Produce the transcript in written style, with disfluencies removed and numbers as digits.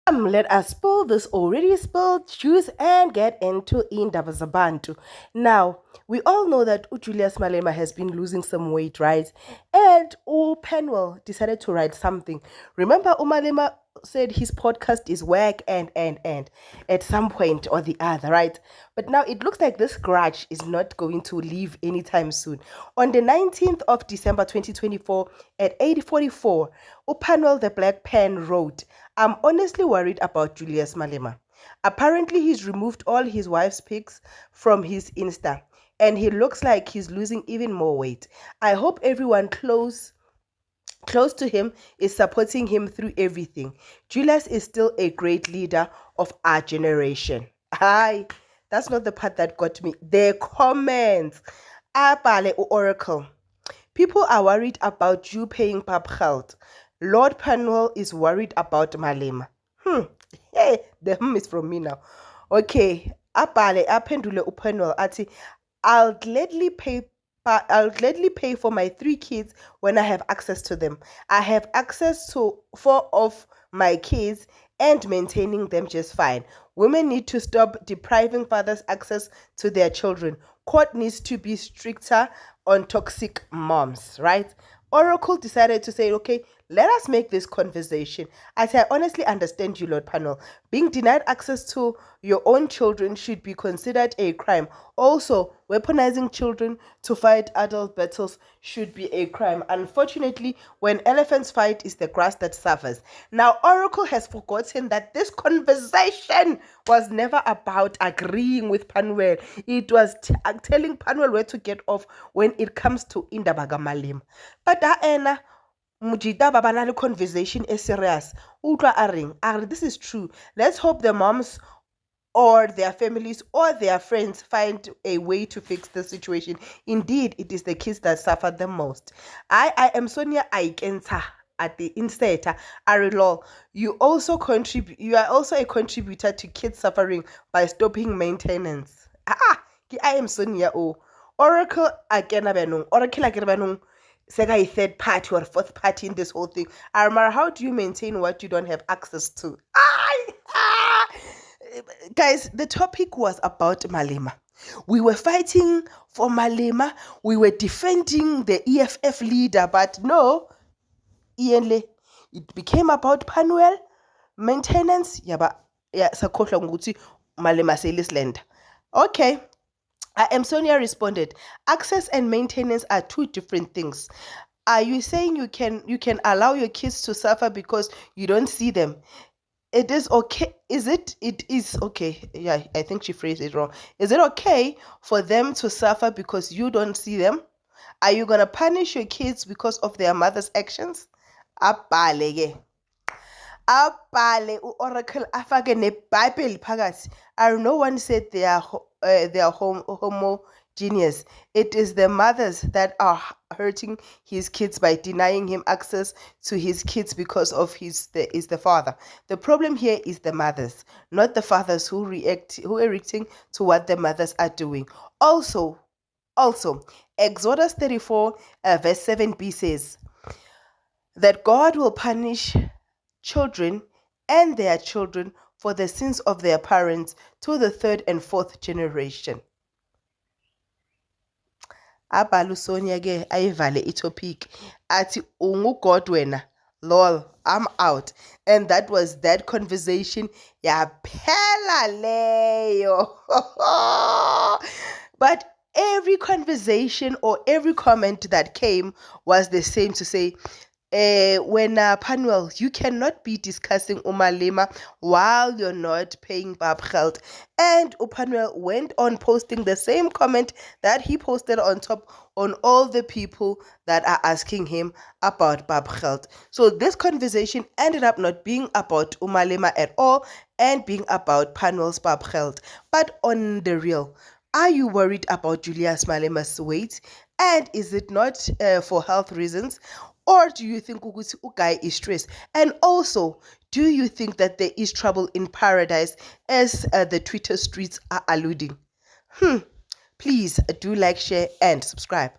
Let us spill this already spilled juice and get into Indaba Zabantu. Now, we all know that Julius Malema has been losing some weight, right? And Penwell decided to write something. Remember, Malema said his podcast is whack and at some point or the other, right? But now it looks like this grudge is not going to leave anytime soon. On the 19th of December 2024 at 8:44, Upanwell the Black Pen wrote, "I'm honestly worried about Julius Malema. Apparently he's removed all his wife's pics from his Insta and he looks like he's losing even more weight. I hope everyone close to him is supporting him through everything. Julius is still a great leader of our generation." Hi, that's not the part that got me. The comments. Abale Oracle. "People are worried about you paying Papgeld. Lord Panwell is worried about Malema." Hey, the is from me now. Okay, Abale aphendule uPanwell athi, I'll gladly pay for my 3 kids when I have access to them. I have access to 4 of my kids and maintaining them just fine. Women need to stop depriving fathers access to their children. Court needs to be stricter on toxic moms, right? Oracle decided to say, okay, let us make this conversation. As I honestly understand you, Lord Panel, being denied access to your own children should be considered a crime. Also, weaponizing children to fight adult battles should be a crime. Unfortunately, when elephants fight, it's the grass that suffers. Now, Oracle has forgotten that this conversation was never about agreeing with Panwell. It was telling Panwell where to get off when it comes to Indaba Malema. But Mujita babanale conversation is serious. Utla aring. This is true. Let's hope the moms or their families or their friends find a way to fix the situation. Indeed, it is the kids that suffer the most. I am Sonia Aikenta at the Insta. Arilol, you are also a contributor to kids suffering by stopping maintenance. I am Sonia O. Oracle again benung. Sega a third party or fourth party in this whole thing. Armar, how do you maintain what you don't have access to? Guys, the topic was about Malema. We were fighting for Malema. We were defending the EFF leader, but no, Ianle, it became about Panwell, maintenance. Sakhohlwa ngokuthi Malema selisland. Okay. Sonia responded, access and maintenance are 2 different things. Are you saying you can allow your kids to suffer because you don't see them? It is okay. It is okay. Yeah, I think she phrased it wrong. Is it okay for them to suffer because you don't see them? Are you going to punish your kids because of their mother's actions? Abhale Oracle afake neBhayibheli phakathi. No one said they are homogeneous. It is the mothers that are hurting his kids by denying him access to his kids because of the father. The problem here is the mothers, not the fathers who are reacting to what the mothers are doing. Also, Exodus 34 verse 7b says that God will punish children and their children for the sins of their parents to the 3rd and 4th generation. Abalu Sonia ke ayivale itopic ati ungu God wena lol I'm out, and that was that conversation yaphela leyo. But every conversation or every comment that came was the same, to say when Panwell, you cannot be discussing Malema while you're not paying Papgeld. And Panwell went on posting the same comment that he posted on top on all the people that are asking him about Papgeld. So this conversation ended up not being about Malema at all and being about Panwell's Papgeld. But on the real, are you worried about Julius Malema's weight? And is it not for health reasons? Or do you think ukuthi uGuy is stressed? And also, do you think that there is trouble in paradise as the Twitter streets are alluding? Please do like, share, and subscribe.